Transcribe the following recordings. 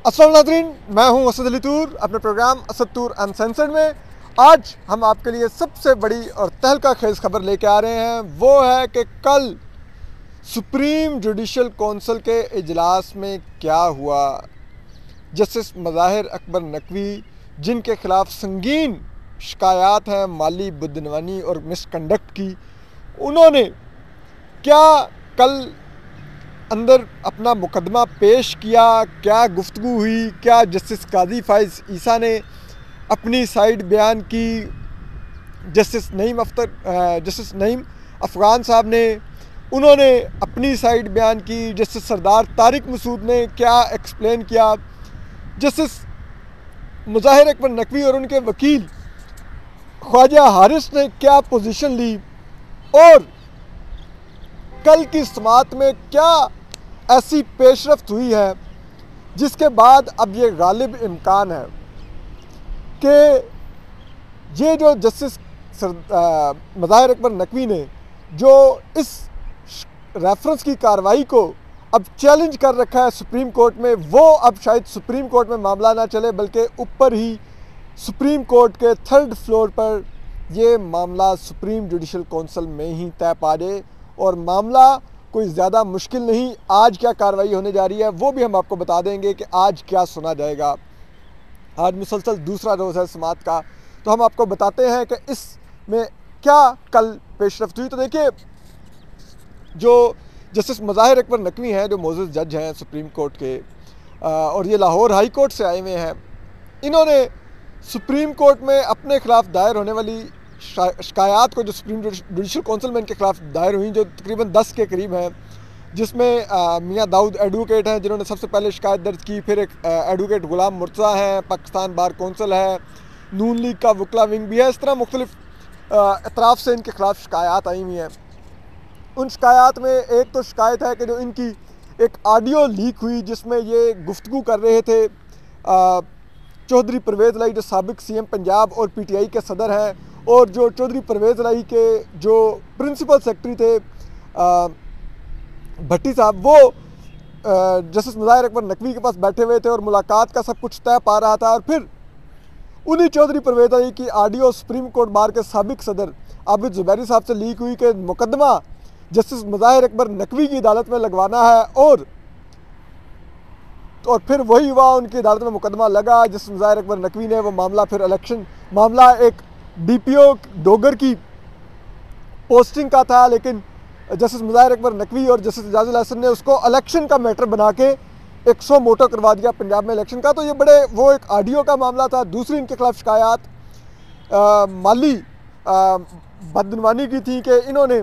अस्सलाम नाज़रीन, मैं हूं असद अली तूर अपने प्रोग्राम असद तूर अनसेंसर्ड में। आज हम आपके लिए सबसे बड़ी और तहलका खेज़ खबर लेके आ रहे हैं। वो है कि कल सुप्रीम जुडिशल कौंसिल के इजलास में क्या हुआ। जस्टिस मज़ाहिर अकबर नकवी, जिनके ख़िलाफ़ संगीन शिकायत हैं माली बदनवानी और मिसकंडक्ट की, उन्होंने क्या कल अंदर अपना मुकदमा पेश किया, क्या गुफ्तगू हुई, क्या जस्टिस काजी फाइज ईसा ने अपनी साइड बयान की, जस्टिस नईम अफ़गान साहब ने उन्होंने अपनी साइड बयान की, जस्टिस सरदार तारिक मसूद ने क्या एक्सप्लेन किया, जस्टिस मज़ाहिर अकबर नकवी और उनके वकील ख्वाजा हारिस ने क्या पोजीशन ली, और कल की समाअत में क्या ऐसी पेशरफ्त हुई है जिसके बाद अब ये गालिब इम्कान है कि ये जो जस्टिस मज़ाहिर अकबर नकवी ने जो इस रेफरेंस की कार्रवाई को अब चैलेंज कर रखा है सुप्रीम कोर्ट में, वो अब शायद सुप्रीम कोर्ट में मामला ना चले बल्कि ऊपर ही सुप्रीम कोर्ट के 3rd फ्लोर पर ये मामला सुप्रीम जुडिशल कौंसिल में ही तय पा जाए। और मामला कोई ज़्यादा मुश्किल नहीं। आज क्या कार्रवाई होने जा रही है वो भी हम आपको बता देंगे कि आज क्या सुना जाएगा। आज मुसलसल दूसरा रोज़ है समाअत का, तो हम आपको बताते हैं कि इसमें क्या कल पेशरफ्त हुई। तो देखिए, जो जस्टिस मज़ाहिर अकबर नकवी हैं, जो मोअज़्ज़ज़ जज हैं सुप्रीम कोर्ट के, और ये लाहौर हाई कोर्ट से आए हुए हैं, इन्होंने सुप्रीम कोर्ट में अपने ख़िलाफ़ दायर होने वाली शिकायत को, जो सुप्रीम जुडिशल कौंसिल में इनके खिलाफ दायर हुई, जो तकरीबन 10 के करीब हैं, जिसमें मियाँ दाऊद एडवोकेट हैं जिन्होंने सबसे पहले शिकायत दर्ज की, फिर एक एडवोकेट गुलाम मुर्तज़ा हैं, पाकिस्तान बार कौंसिल है, नून लीग का वकला विंग भी है। इस तरह मुख्तलिफ अतराफ़ से इनके खिलाफ शिकायत आई हुई हैं। उन शिकायत में एक तो शिकायत है कि जो इनकी एक ऑडियो लीक हुई जिसमें ये गुफ्तगू कर रहे थे चौधरी परवेज़ इलाही, जो साबिक CM पंजाब और PTI के सदर हैं, और जो चौधरी परवेज़ इलाही के जो प्रिंसिपल सेक्रेटरी थे भट्टी साहब, वो जस्टिस मज़ाहिर अकबर नकवी के पास बैठे हुए थे और मुलाकात का सब कुछ तय पा रहा था। और फिर उन्हीं चौधरी परवेज़ इलाही की ऑडियो सुप्रीम कोर्ट बार के साबिक सदर आबिद ज़ुबैरी साहब से लीक हुई कि मुकदमा जस्टिस मज़ाहिर अकबर नकवी की अदालत में लगवाना है, और फिर वही हुआ, उनकी अदालत में मुकदमा लगा। जस्टिस मज़ाहिर अकबर नकवी ने वो मामला फिर इलेक्शन मामला एक DPO डोगर की पोस्टिंग का था, लेकिन जस्टिस मज़ाहिर अकबर नकवी और जस्टिस एजाज़ुल हसन ने उसको इलेक्शन का मैटर बना के 100 मोटो करवा दिया पंजाब में इलेक्शन का। तो ये वो एक ऑडियो का मामला था। दूसरी इनके खिलाफ शिकायत माली बदनवानी की थी कि इन्होंने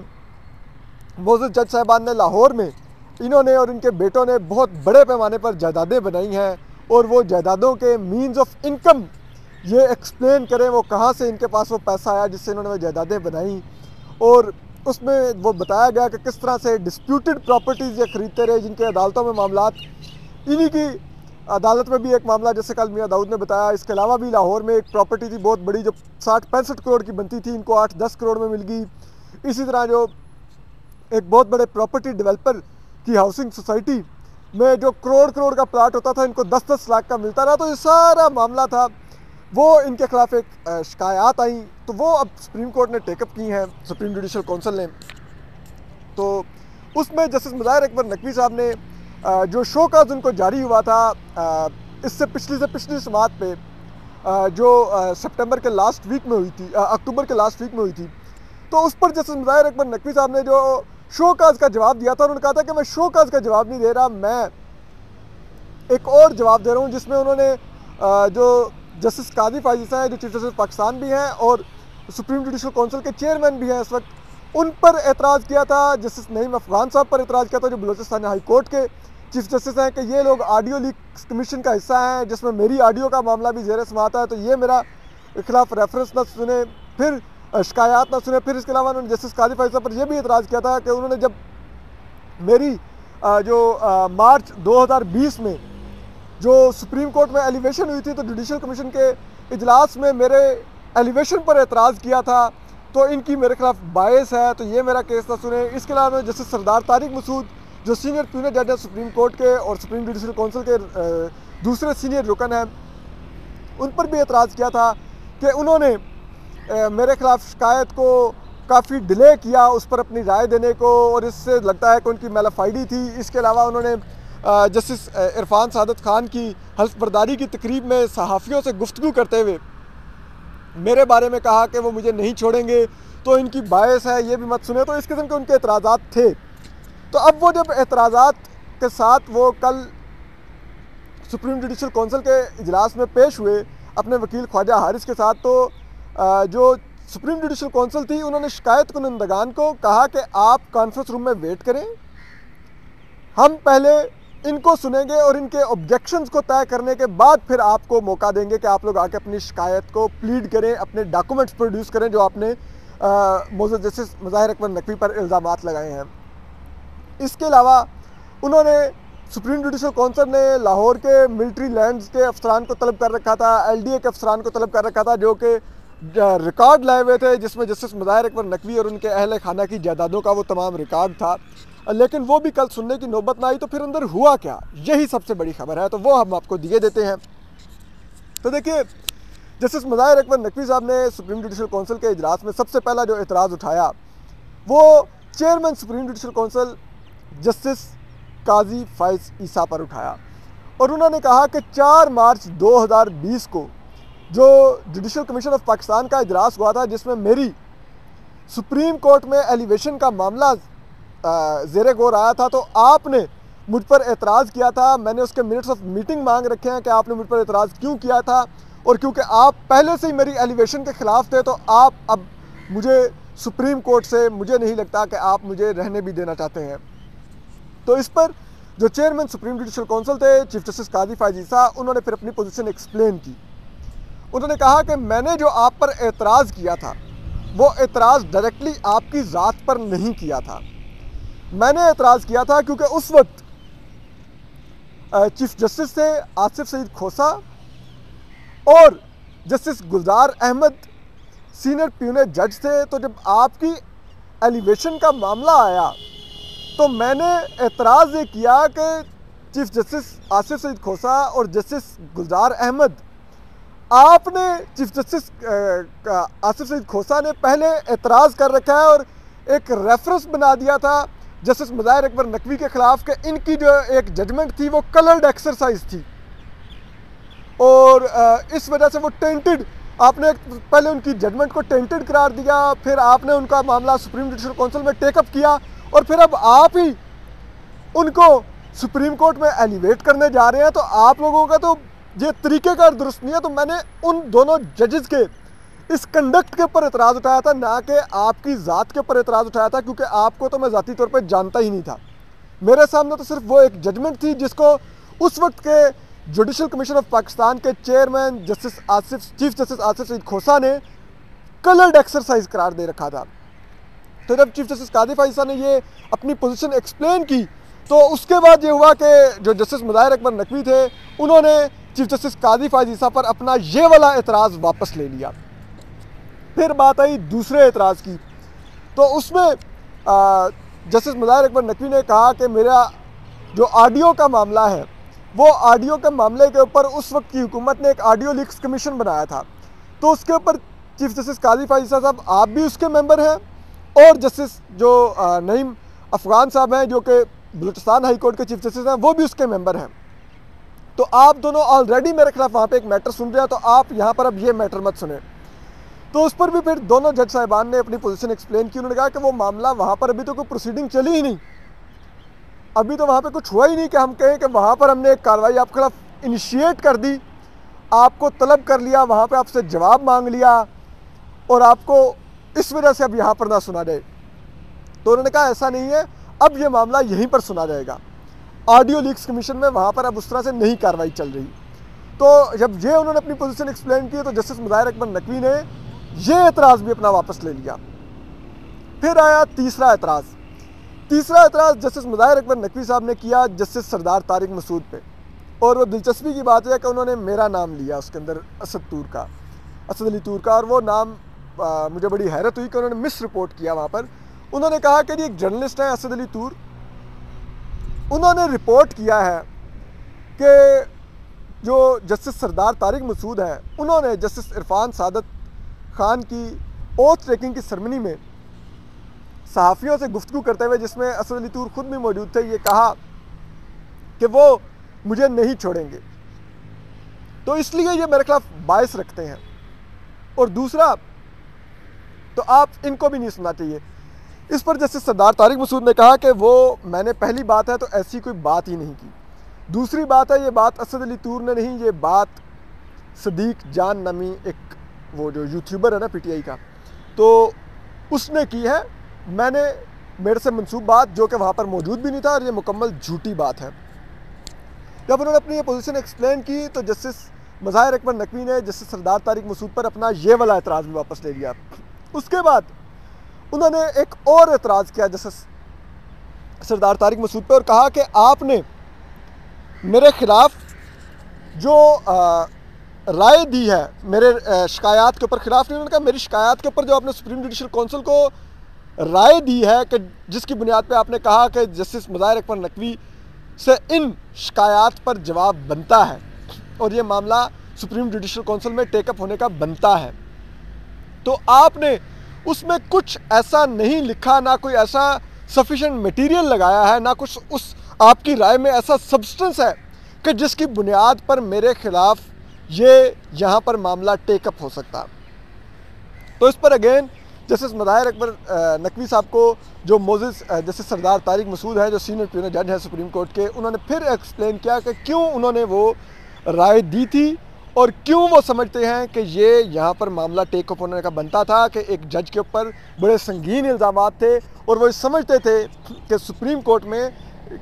मोअज़्ज़ज़ जज साहिबान ने लाहौर में इन्होंने और इनके बेटों ने बहुत बड़े पैमाने पर जायदादें बनाई हैं, और वो जायदादों के मीन्स ऑफ इनकम ये एक्सप्लेन करें, वो कहाँ से इनके पास वो पैसा आया जिससे इन्होंने वो जायदादें बनाई। और उसमें वो बताया गया कि किस तरह से डिस्प्यूटेड प्रॉपर्टीज़ ये ख़रीदते रहे, जिनके अदालतों में मामलात, इन्हीं की अदालत में भी एक मामला जैसे कल मियाँ दाऊद ने बताया। इसके अलावा भी लाहौर में एक प्रॉपर्टी थी बहुत बड़ी जो 60-65 करोड़ की बनती थी, इनको 8-10 करोड़ में मिल गई। इसी तरह जो एक बहुत बड़े प्रॉपर्टी डेवलपर की हाउसिंग सोसाइटी में जो करोड़ का प्लाट होता था, इनको 10-10 लाख का मिलता रहा। तो ये सारा मामला था, वो इनके खिलाफ एक शिकायत आई, तो वो अब सुप्रीम कोर्ट ने टेकअप की हैं, सुप्रीम जुडिशल कौंसिल ने। तो उसमें जस्टिस मज़ाहिर अकबर नकवी साहब ने जो शो काज उनको जारी हुआ था इससे पिछली समाअत पे, जो सितंबर के लास्ट वीक में हुई थी, अक्टूबर के लास्ट वीक में हुई थी, तो उस पर जस्टिस मज़ाहिर अकबर नकवी साहब ने जो शो काज का जवाब दिया था, उन्होंने कहा था कि मैं शो काज का जवाब नहीं दे रहा, मैं एक और जवाब दे रहा हूँ, जिसमें उन्होंने जो जस्टिस काजी फाइज ईसा हैं, जो चीफ जस्टिस पाकिस्तान भी हैं और सुप्रीम जुडिशल कौंसिल के चेयरमैन भी हैं इस वक्त, उन पर एतराज़ किया था। जस्टिस नईम अफ़गान साहब पर एतराज़ किया था, जो बलूचिस्तान हाई कोर्ट के चीफ जस्टिस हैं, कि ये लोग ऑडियो लीक कमीशन का हिस्सा हैं, जिसमें मेरी ऑडियो का मामला भी ज़ेर समाअत है, तो ये मेरा खिलाफ रेफरेंस ना सुने, फिर शिकायत ना सुने। फिर इसके अलावा उन्होंने जस्टिस काजी फाइज साहब पर यह भी एतराज़ किया था कि उन्होंने जब मेरी जो मार्च 2020 में जो सुप्रीम कोर्ट में एलिवेशन हुई थी, तो जुडिशल कमीशन के इजलास में मेरे एलिवेशन पर एतराज़ किया था, तो इनकी मेरे खिलाफ बायस है, तो ये मेरा केस ना सुने। इसके अलावा जस्टिस सरदार तारिक मसूद, जो सीनियर प्यूनर जज है सुप्रीम कोर्ट के और सुप्रीम जुडिशल कौंसिल के दूसरे सीनियर रुकन हैं, उन पर भी एतराज़ किया था कि उन्होंने मेरे ख़िलाफ़ शिकायत को काफ़ी डिले किया उस पर अपनी राय देने को, और इससे लगता है कि उनकी मैलाफाइडी थी। इसके अलावा उन्होंने जस्टिस इरफान सादत ख़ान की हल्फ बर्दारी की तकरीब में सहाफ़ियों से गुफ्तगू करते हुए मेरे बारे में कहा कि वो मुझे नहीं छोड़ेंगे, तो इनकी बायस है, ये भी मत सुने। तो इस किस्म के उनके एतराज़ात थे। तो अब वो जब एतराज़ात के साथ वो कल सुप्रीम जुडिशल कौंसिल के इजलास में पेश हुए अपने वकील ख्वाजा हारिस के साथ, तो जो सुप्रीम जुडिशल कौंसिल थी उन्होंने शिकायत कुनंदगान को कहा कि आप कॉन्फ्रेंस रूम में वेट करें, हम पहले इनको सुनेंगे और इनके ऑब्जेक्शंस को तय करने के बाद फिर आपको मौका देंगे कि आप लोग आके अपनी शिकायत को प्लीड करें, अपने डॉक्यूमेंट्स प्रोड्यूस करें जो आपने मौजूद जस्टिस मुज़ाहिर अकबर नकवी पर इल्ज़ामात लगाए हैं। इसके अलावा उन्होंने सुप्रीम जुडिशल कौंसिल ने लाहौर के मिलिट्री लैंड्स के अफसरान को तलब कर रखा था, LDA के अफसरान को तलब कर रखा था, जो कि रिकॉर्ड लाए हुए थे जिसमें जस्टिस मुज़ाहिर अकबर नकवी और उनके अहल खाना की जायदादों का वो तमाम रिकॉर्ड था, लेकिन वो भी कल सुनने की नौबत ना आई। तो फिर अंदर हुआ क्या, यही सबसे बड़ी खबर है, तो वो हम आपको दिए देते हैं। तो देखिए, जस्टिस मुज़ाहिर अकबर नकवी साहब ने सुप्रीम जुडिशल कौंसिल के इजलास में सबसे पहला जो एतराज़ उठाया वो chairman supreme judicial council justice Qazi Faez Isa पर उठाया, और उन्होंने कहा कि 4 मार्च 2020 को जो जुडिशल कमीशन ऑफ पाकिस्तान का इजलास हुआ था जिसमें मेरी सुप्रीम कोर्ट में एलिवेशन का मामला ज़ेरे गौर आया था, तो आपने मुझ पर एतराज़ किया था। मैंने उसके मिनट्स ऑफ मीटिंग मांग रखे हैं कि आपने मुझ पर एतराज़ क्यों किया था, और क्योंकि आप पहले से ही मेरी एलिवेशन के ख़िलाफ़ थे तो आप अब मुझे सुप्रीम कोर्ट से मुझे नहीं लगता कि आप मुझे रहने भी देना चाहते हैं। तो इस पर जो चेयरमैन सुप्रीम जुडिशल कौंसिल थे चीफ जस्टिस काजी फ़ाइज़ ईसा, उन्होंने फिर अपनी पोजीशन एक्सप्लेन की। उन्होंने कहा कि मैंने जो आप पर एतराज़ किया था वो एतराज़ डायरेक्टली आपकी ज़ात पर नहीं किया था, मैंने एतराज़ किया था क्योंकि उस वक्त चीफ जस्टिस थे आसिफ सईद खोसा और जस्टिस गुलजार अहमद सीनियर प्यूने जज थे। तो जब आपकी एलिवेशन का मामला आया तो मैंने एतराज़ ये किया कि चीफ जस्टिस आसिफ सईद खोसा और जस्टिस गुलजार अहमद, आपने चीफ जस्टिस आसिफ सईद खोसा ने पहले एतराज़ कर रखा है और एक रेफरेंस बना दिया था जस्टिस मुज़ाहिर अकबर नकवी के ख़िलाफ़ कि इनकी जो एक जजमेंट थी वो कलर्ड एक्सरसाइज थी, और इस वजह से वो टेंटेड, आपने पहले उनकी जजमेंट को टेंटेड करार दिया, फिर आपने उनका मामला सुप्रीम जुडिशल कौंसिल में टेकअप किया, और फिर अब आप ही उनको सुप्रीम कोर्ट में एलिवेट करने जा रहे हैं। तो आप लोगों का तो ये तरीक़ेकार दुरुस्त नहीं है। तो मैंने उन दोनों जजेस के इस कंडक्ट के ऊपर एतराज़ उठाया था, ना कि आपकी ज़ात के ऊपर एतराज़ उठाया था, क्योंकि आपको तो मैं ज़ाती तौर पर जानता ही नहीं था। मेरे सामने तो सिर्फ वो एक जजमेंट थी जिसको उस वक्त के जुडिशल कमीशन ऑफ पाकिस्तान के chairman chief justice Asif Saeed Khosa ने कलर्ड एक्सरसाइज करार दे रखा था। तो जब चीफ जस्टिस काजी फ़ाइज़ ईसा ने ये अपनी पोजीशन एक्सप्लेन की तो उसके बाद ये हुआ कि जो जस्टिस मुज़ाहिर अकबर नकवी थे उन्होंने चीफ जस्टिस काजी फ़ाइज़ ईसा पर अपना ये वाला एतराज़ वापस ले लिया। फिर बात आई दूसरे एतराज़ की, तो उसमें जस्टिस मुज़ाहिर अकबर नकवी ने कहा कि मेरा जो ऑडियो का मामला है वो ऑडियो के मामले के ऊपर उस वक्त की हुकूमत ने एक ऑडियो लीक्स कमीशन बनाया था, तो उसके ऊपर चीफ जस्टिस काजी फ़ाइज़ ईसा साहब आप भी उसके मेंबर हैं, और जस्टिस जो नईम अफ़गान साहब हैं जो कि बलूचिस्तान हाई कोर्ट के चीफ जस्टिस हैं वो भी उसके मेंबर हैं। तो आप दोनों ऑलरेडी मेरे खिलाफ वहाँ पे एक मैटर सुन रहे हैं, तो आप यहाँ पर अब ये मैटर मत सुने। तो उस पर भी फिर दोनों जज साहिबान ने अपनी पोजीशन एक्सप्लेन की। उन्होंने कहा कि वो मामला वहाँ पर अभी तो कोई प्रोसीडिंग चली ही नहीं, अभी तो वहाँ पे कुछ हुआ ही नहीं कि हम कहें कि वहाँ पर हमने एक कार्रवाई आपके खिलाफ इनिशिएट कर दी, आपको तलब कर लिया, वहाँ पे आपसे जवाब मांग लिया और आपको इस वजह से अब यहाँ पर ना सुना जाए। तो उन्होंने कहा ऐसा नहीं है, अब ये मामला यहीं पर सुना जाएगा। ऑडियो लीक्स कमीशन में वहाँ पर अब उस तरह से नहीं कार्रवाई चल रही। तो जब ये उन्होंने अपनी पोजीशन एक्सप्लेन की तो जस्टिस मुज़ाहिर अकबर नकवी ने ये एतराज़ भी अपना वापस ले लिया। फिर आया तीसरा एतराज़। तीसरा एतराज़ जस्टिस मुज़ाहिर अकबर नकवी साहब ने किया जस्टिस सरदार तारिक मसूद पे, और वो दिलचस्पी की बात है कि उन्होंने मेरा नाम लिया उसके अंदर असद अली तूर का, और वो नाम मुझे बड़ी हैरत हुई कि उन्होंने मिस रिपोर्ट किया वहाँ पर। उन्होंने कहा कि ये एक जर्नलिस्ट हैं असद अली तूर, उन्होंने रिपोर्ट किया है कि जो जस्टिस सरदार तारिक मसूद हैं, उन्होंने जस्टिस इरफान सादत खान की ओथ टेकिंग की सेरेमनी में सहाफ़ियों से गुफ्तगू करते हुए, जिसमें असद अली तूर खुद भी मौजूद थे, ये कहा कि वो मुझे नहीं छोड़ेंगे। तो इसलिए ये मेरे खिलाफ बायस रखते हैं। और दूसरा, तो आप इनको भी नहीं सुनना चाहिए। इस पर जस्टिस सरदार तारिक मसूद ने कहा कि वो मैंने पहली बात है तो ऐसी कोई बात ही नहीं की। दूसरी बात है, ये बात असद अली तूर ने नहीं, ये बात सदीक जान नामी एक वो जो यूट्यूबर है ना पीटीआई का, तो उसने की है। मेरे से मंसूब बात जो कि वहाँ पर मौजूद भी नहीं था, और ये मुकम्मल झूठी बात है। जब उन्होंने अपनी ये पोजीशन एक्सप्लेन की तो जस्टिस मज़ाहिर अकबर नकवी ने जस्टिस सरदार तारिक मसूद पर अपना ये वाला एतराज़ भी वापस ले लिया। उसके बाद उन्होंने एक और एतराज़ किया जस्टिस सरदार तारिक मसूद पर, और कहा कि आपने मेरे ख़िलाफ़ जो राय दी है मेरे शिकायत के ऊपर, ख़िलाफ़ नहीं, उन्होंने कहा मेरी शिकायत के ऊपर जो आपने सुप्रीम जुडिशल काउंसिल को राय दी है कि जिसकी बुनियाद पे आपने कहा कि जस्टिस मज़ाहिर अकबर नकवी से इन शिकायत पर जवाब बनता है और ये मामला सुप्रीम जुडिशल काउंसिल में टेकअप होने का बनता है, तो आपने उसमें कुछ ऐसा नहीं लिखा, ना कोई ऐसा सफिशेंट मटेरियल लगाया है, ना कुछ उस आपकी राय में ऐसा सब्सटेंस है कि जिसकी बुनियाद पर मेरे ख़िलाफ़ ये यहाँ पर मामला टेकअप हो सकता। तो इस पर अगेन जस्टिस मज़ाहिर अकबर नकवी साहब को, जो मोजिस जस्टिस सरदार तारिक मसूद हैं, जो सीनियर प्यूनल जज हैं सुप्रीम कोर्ट के, उन्होंने फिर एक्सप्लेन किया कि क्यों उन्होंने वो राय दी थी और क्यों वो समझते हैं कि ये यहाँ पर मामला टेकअप होने का बनता था, कि एक जज के ऊपर बड़े संगीन इल्ज़ामात थे और वो समझते थे कि सुप्रीम कोर्ट में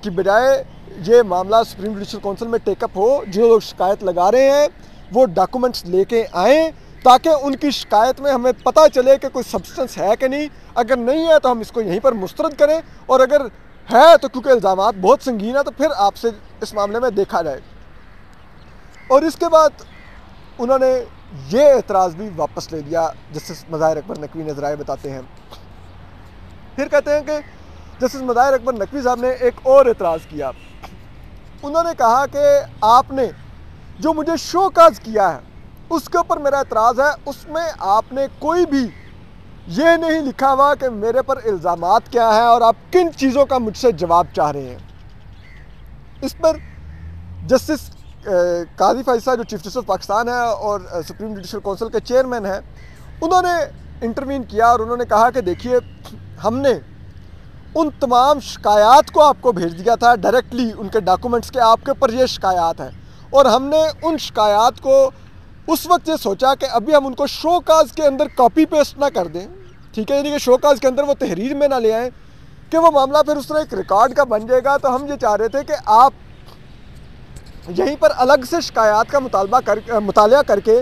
की बजाय ये मामला सुप्रीम जुडिशल काउंसिल में टेकअप हो। जो लोग शिकायत लगा रहे हैं वो डॉक्यूमेंट्स लेके आएँ ताकि उनकी शिकायत में हमें पता चले कि कोई सब्सटेंस है कि नहीं। अगर नहीं है तो हम इसको यहीं पर मुस्तरद करें, और अगर है तो क्योंकि इल्ज़ामात बहुत संगीन है तो फिर आपसे इस मामले में देखा जाए। और इसके बाद उन्होंने ये एतराज़ भी वापस ले लिया। जस्टिस मज़ाहिर अकबर नकवी ने ज़राए बताते हैं, फिर कहते हैं कि जस्टिस मज़ाहिर अकबर नकवी साहब ने एक और एतराज़ किया। उन्होंने कहा कि आपने जो मुझे शोकाज किया है उसके ऊपर मेरा एतराज़ है, उसमें आपने कोई भी ये नहीं लिखा हुआ कि मेरे पर इल्ज़ामात क्या है और आप किन चीज़ों का मुझसे जवाब चाह रहे हैं। इस पर जस्टिस काजी फैसला जो चीफ जस्टिस ऑफ पाकिस्तान है और सुप्रीम जुडिशल काउंसिल के चेयरमैन हैं, उन्होंने इंटरवीन किया और उन्होंने कहा कि देखिए, हमने उन तमाम शिकायत को आपको भेज दिया था डायरेक्टली, उनके डॉक्यूमेंट्स के आपके ऊपर ये शिकायत है, और हमने उन शिकायत को उस वक्त ये सोचा कि अभी हम उनको शोकाज के अंदर कॉपी पेस्ट ना कर दें, ठीक है, यानी कि शोकाज के अंदर वो तहरीर में ना ले आएँ कि वो मामला फिर उस तरह एक रिकॉर्ड का बन जाएगा। तो हम ये चाह रहे थे कि आप यहीं पर अलग से शिकायत का मुतालिया करके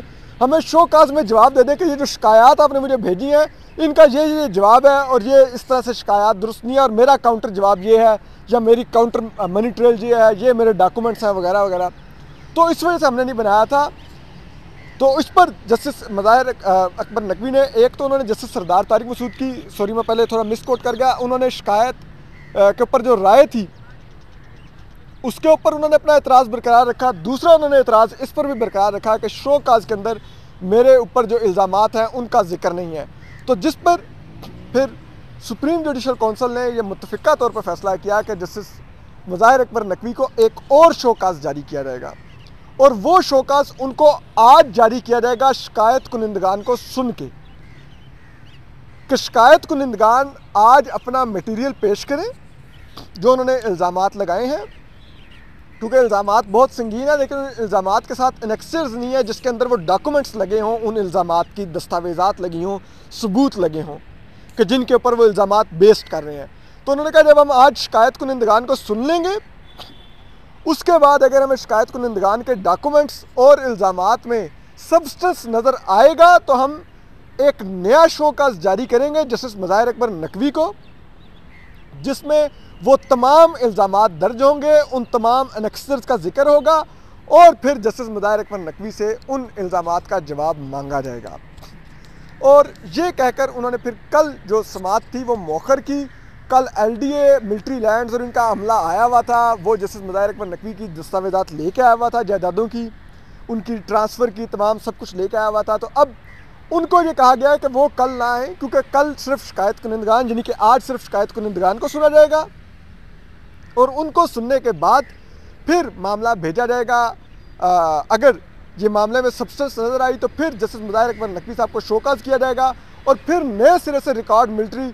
हमें शोकाज में जवाब दे दें कि ये जो शिकायत आपने मुझे भेजी है इनका ये जवाब है, और ये इस तरह से शिकायत दुरुस्त नहीं है, और मेरा काउंटर जवाब ये है, या मेरी काउंटर मनी ट्रेल ये है, ये मेरे डॉक्यूमेंट्स हैं वगैरह वगैरह। तो इस वजह से हमने नहीं बनाया था। तो इस पर जस्टिस मज़ाहिर अकबर नकवी ने, एक तो उन्होंने जस्टिस सरदार तारिक मसूद की, सॉरी मैं पहले थोड़ा मिस कोट कर गया, उन्होंने शिकायत के ऊपर जो राय थी उसके ऊपर उन्होंने अपना एतराज़ बरकरार रखा। दूसरा उन्होंने एतराज़ इस पर भी बरकरार रखा कि शोकाज के अंदर मेरे ऊपर जो इल्ज़ामात हैं उनका जिक्र नहीं है। तो जिस पर फिर सुप्रीम जुडिशल काउंसिल ने यह मुत्तफ़िका तौर पर फैसला किया कि जस्टिस मज़ाहिर अकबर नकवी को एक और शोकाज जारी किया जाएगा, और वो शोकाज उनको आज जारी किया जाएगा शिकायत कुनिंदगान को सुन के, कि शिकायत कुनिंदगान आज अपना मटेरियल पेश करें जो उन्होंने इल्ज़ामात लगाए हैं, क्योंकि इल्ज़ामात बहुत संगीन है, लेकिन इल्ज़ामात के साथ एनेक्सर्स नहीं है जिसके अंदर वो डॉक्यूमेंट्स लगे हों, उन इल्ज़ामात की दस्तावेज़ात लगी हों, सबूत लगे हों कि जिनके ऊपर वो इल्ज़ामात बेस्ड कर रहे हैं। तो उन्होंने कहा जब हम आज शिकायत कुनिंदगान को सुन लेंगे, उसके बाद अगर हमें शिकायत कुनिंदगान के डॉक्यूमेंट्स और इल्ज़ामात में सब्सटेंस नज़र आएगा तो हम एक नया शोकाज जारी करेंगे जस्टिस मज़ाहिर अकबर नकवी को, जिसमें वो तमाम इल्ज़ामात दर्ज होंगे, उन तमाम एनेक्सर्स का जिक्र होगा, और फिर जस्टिस मज़ाहिर अकबर नकवी से उन इल्ज़ामात का जवाब मांगा जाएगा। और ये कहकर उन्होंने फिर कल जो समाअत थी वो मौखर की। कल LDA मिलिट्री लैंड्स और इनका अमला आया हुआ था, वो जस्टिस मज़ाहिर अकबर नकवी की दस्तावेज़ात लेके आया हुआ था जायदादों की, उनकी ट्रांसफ़र की तमाम सब कुछ लेके आया हुआ था। तो अब उनको ये कहा गया है कि वो कल ना आए, क्योंकि कल सिर्फ शिकायत कुनिंदगान यानी कि आज सिर्फ शिकायत कुनिंदगान को सुना जाएगा और उनको सुनने के बाद फिर मामला भेजा जाएगा। अगर ये मामले में सब्सटेंस नज़र आई तो फिर जस्टिस मुज़ाहिर अकबर नकवी साहब को शोकाज किया जाएगा और फिर नए सिरे से रिकॉर्ड मिलिट्री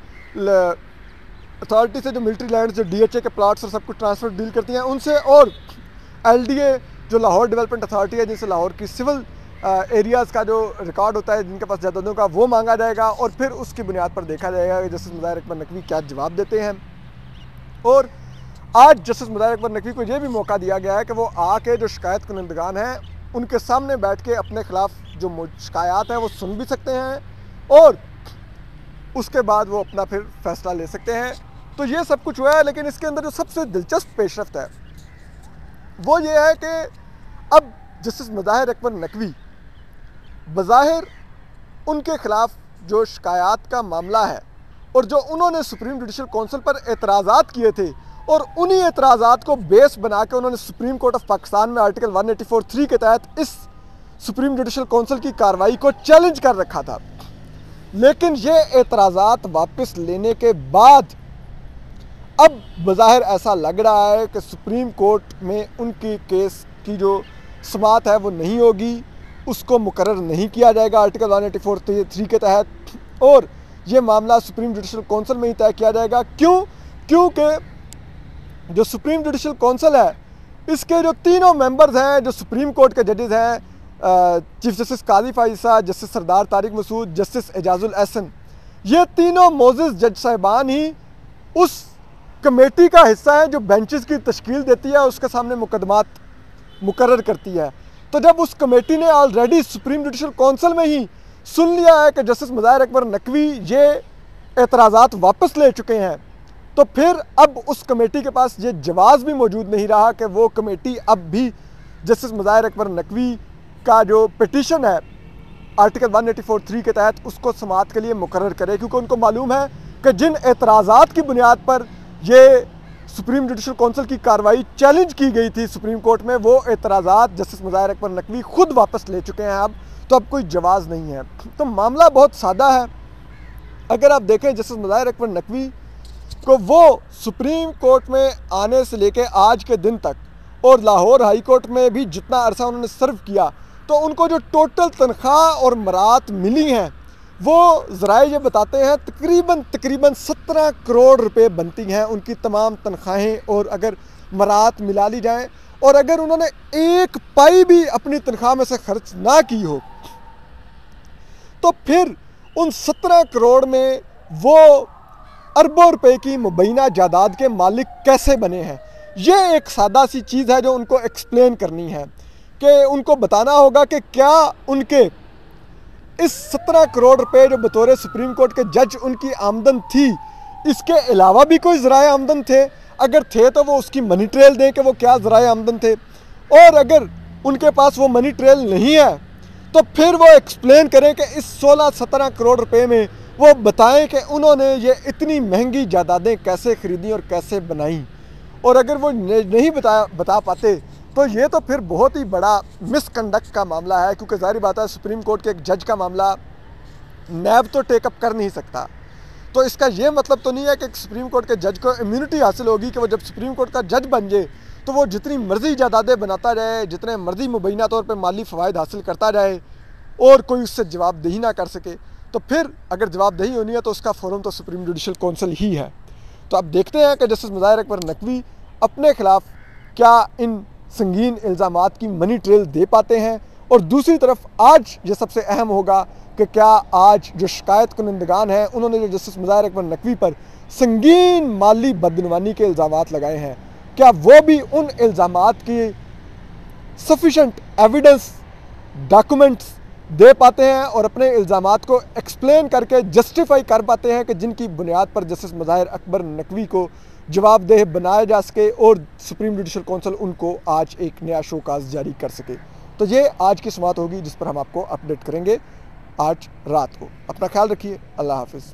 अथॉरिटी से, जो मिलिट्री लैंड जो DHA के प्लाट्स और सब कुछ ट्रांसफ़र डील करती हैं उनसे, और LDA जो लाहौर डेवलपमेंट अथॉरिटी है जिनसे लाहौर की सिविल एरियाज़ का जो रिकॉर्ड होता है जिनके पास जायदादों का, वो मांगा जाएगा और फिर उसकी बुनियाद पर देखा जाएगा कि जस्टिस मुज़ाहिर अकबर नकवी क्या जवाब देते हैं। और आज जस्टिस मुज़ाहिर अकबर नकवी को ये भी मौका दिया गया है कि वो आके जो शिकायत कुनिंदगान हैं उनके सामने बैठ के अपने ख़िलाफ़ जो शिकायत हैं वो सुन भी सकते हैं और उसके बाद वो अपना फिर फ़ैसला ले सकते हैं। तो ये सब कुछ हुआ है, लेकिन इसके अंदर जो सबसे दिलचस्प पेशरफ्त है वो ये है कि अब जस्टिस मुज़ाहिर अकबर नकवी बज़ाहिर उनके ख़िलाफ़ जो शिकायत का मामला है और जो उन्होंने सुप्रीम जुडिशल कौंसिल पर एतराज़ात किए थे और उन्हीं एतराज़ात को बेस बना के उन्होंने सुप्रीम कोर्ट ऑफ पाकिस्तान में आर्टिकल 184(3) के तहत इस सुप्रीम जुडिशल कौंसिल की कार्रवाई को चैलेंज कर रखा था। लेकिन ये एतराज़ात वापस लेने के बाद अब बज़ाहिर ऐसा लग रहा है कि सुप्रीम कोर्ट में उनकी केस की जो समाअत है वो नहीं होगी, उसको मुकर्रर नहीं किया जाएगा आर्टिकल 184(3) के तहत और ये मामला सुप्रीम जुडिशल कौंसिल में ही तय किया जाएगा। क्योंकि जो सुप्रीम जुडिशल कौंसिल है इसके जो तीनों मेंबर्स हैं, जो सुप्रीम कोर्ट के जजेस हैं, चीफ जस्टिस काजी फाइसा, जस्टिस सरदार तारिक मसूद, जस्टिस एजाजुल एहसन, ये तीनों मोअज़्ज़ज़ जज साहिबान ही उस कमेटी का हिस्सा है जो बेंचेस की तश्कील देती है, उसके सामने मुकदमात मुकर्रर करती है। तो जब उस कमेटी ने ऑलरेडी सुप्रीम जुडिशल कौंसिल में ही सुन लिया है कि जस्टिस मुज़ाहिर अकबर नकवी ये एतराज़ात वापस ले चुके हैं, तो फिर अब उस कमेटी के पास ये जवाज़ भी मौजूद नहीं रहा कि वो कमेटी अब भी जस्टिस मुज़ाहिर अकबर नकवी का जो पिटीशन है आर्टिकल 184(3) के तहत उसको समाअत के लिए मुकर्रर करे, क्योंकि उनको मालूम है कि जिन एतराज़ात की बुनियाद पर ये सुप्रीम जुडिशल कौंसिल की कार्रवाई चैलेंज की गई थी सुप्रीम कोर्ट में, वो एतराज़ात जस्टिस मुज़ाहिर अकबर नकवी खुद वापस ले चुके हैं अब, तो अब कोई जवाज़ नहीं है। तो मामला बहुत सादा है। अगर आप देखें जस्टिस मुज़ाहिर अकबर नकवी को वो सुप्रीम कोर्ट में आने से लेके आज के दिन तक और लाहौर हाई कोर्ट में भी जितना अरसा उन्होंने सर्व किया, तो उनको जो टोटल तनख्वाह और मरात मिली हैं वो ज़राए ये बताते हैं तकरीबन 17 करोड़ रुपए बनती हैं उनकी तमाम तनख्वाहें, और अगर मरात मिला ली जाएँ और अगर उन्होंने एक पाई भी अपनी तनख्वाह में से खर्च ना की हो तो फिर उन 17 करोड़ में वो अरबों रुपए की मुबैना जायदाद के मालिक कैसे बने हैं। ये एक सादा सी चीज़ है जो उनको एक्सप्लेन करनी है कि उनको बताना होगा कि क्या उनके इस 17 करोड़ रुपए जो बतौर सुप्रीम कोर्ट के जज उनकी आमदन थी, इसके अलावा भी कोई ज़राए आमदन थे, अगर थे तो वो उसकी मनी ट्रेल दें कि वो क्या ज़राए आमदन थे, और अगर उनके पास वो मनी ट्रेल नहीं है तो फिर वो एक्सप्लेन करें कि इस 16-17 करोड़ रुपए में वो बताएं कि उन्होंने ये इतनी महंगी जायदादें कैसे ख़रीदी और कैसे बनाई। और अगर वो नहीं बता पाते तो ये तो फिर बहुत ही बड़ा मिसकंडक्ट का मामला है, क्योंकि ज़ाहिर बात है सुप्रीम कोर्ट के एक जज का मामला नैब तो टेकअप कर नहीं सकता। तो इसका ये मतलब तो नहीं है कि सुप्रीम कोर्ट के जज को इम्यूनिटी हासिल होगी कि वो जब सुप्रीम कोर्ट का जज बन जाए तो वो जितनी मर्ज़ी जायदादें बनाता जाए, जितने मर्ज़ी मुबैना तौर पर माली फ़वाइद हासिल करता जाए और कोई उससे जवाबदेही ना कर सके। तो फिर अगर जवाबदेही होनी है तो उसका फोरम तो सुप्रीम जुडिशल कौंसिल ही है। तो अब देखते हैं कि जस्टिस मुज़ाहिर अकबर नकवी अपने ख़िलाफ़ क्या इन संगीन इल्ज़ामात की मनी ट्रेल दे पाते हैं, और दूसरी तरफ आज ये सबसे अहम होगा कि क्या आज जो शिकायत कुनिंदगान हैं उन्होंने जो जस्टिस मुज़ाहिर अकबर नकवी पर संगीन माली बदनवानी के इल्ज़ामात लगाए हैं, क्या वो भी उन इल्ज़ामात की सफिशेंट एविडेंस डॉक्यूमेंट्स दे पाते हैं और अपने इल्ज़ामात को एक्सप्लेन करके जस्टिफाई कर पाते हैं कि जिनकी बुनियाद पर जस्टिस मुज़ाहिर अकबर नकवी को जवाबदेह बनाया जा सके और सुप्रीम जुडिशल कौंसिल उनको आज एक नया शोकाज जारी कर सके। तो ये आज की समाअत होगी जिस पर हम आपको अपडेट करेंगे आज रात को। अपना ख्याल रखिए। अल्लाह हाफिज़।